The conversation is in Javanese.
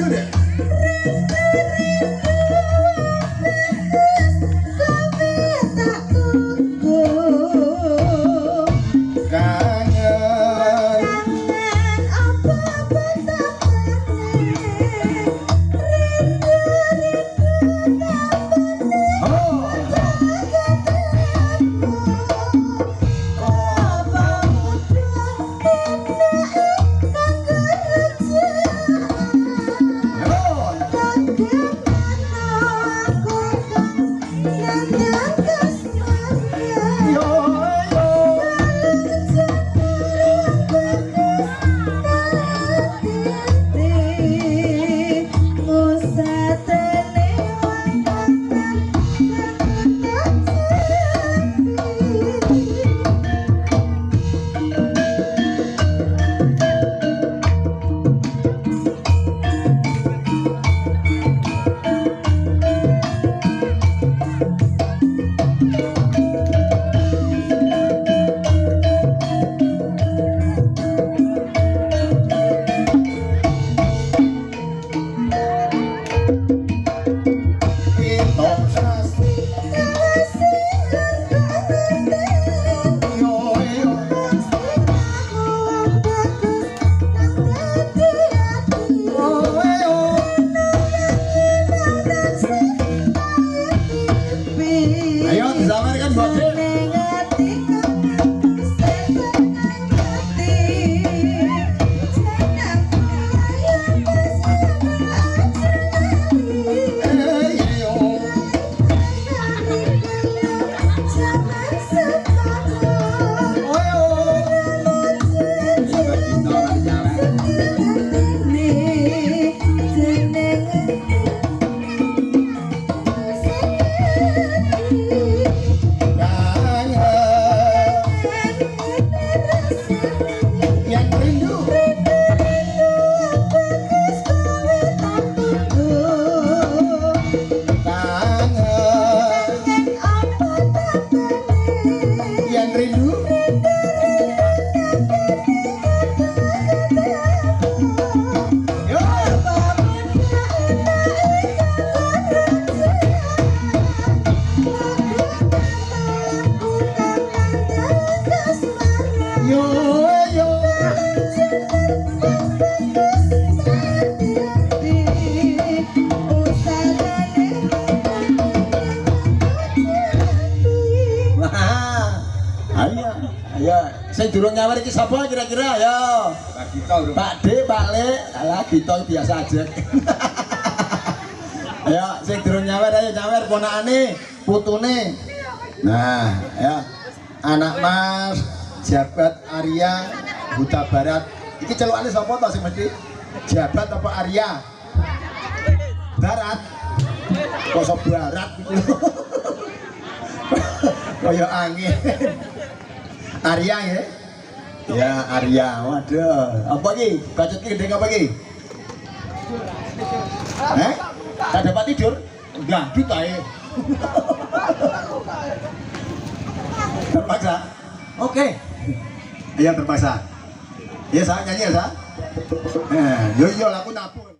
rindu deh. Sing durung nyawer iki sapa kira-kira ya? Pak Gito, Pak D, Pak Le, alah Gito biasa aja. Ayo sing durung nyawer ayo nyawer ponakane, putune. Nah, ya. Anak Mas Jabat Arya Huta Barat. Iki celukane sapa to sing mesti? Jabat apa Arya? Barat. Kosok barat iki. Kaya angin. Arya ya? Ya Arya, waduh. Apa ki? Bacot ki gendeng apa ki? Tak dapat tidur? Gandut ae. Terpaksa? Oke. Iya terpaksa. Ya saya nyanyi ya saya. Yo yo aku nabung.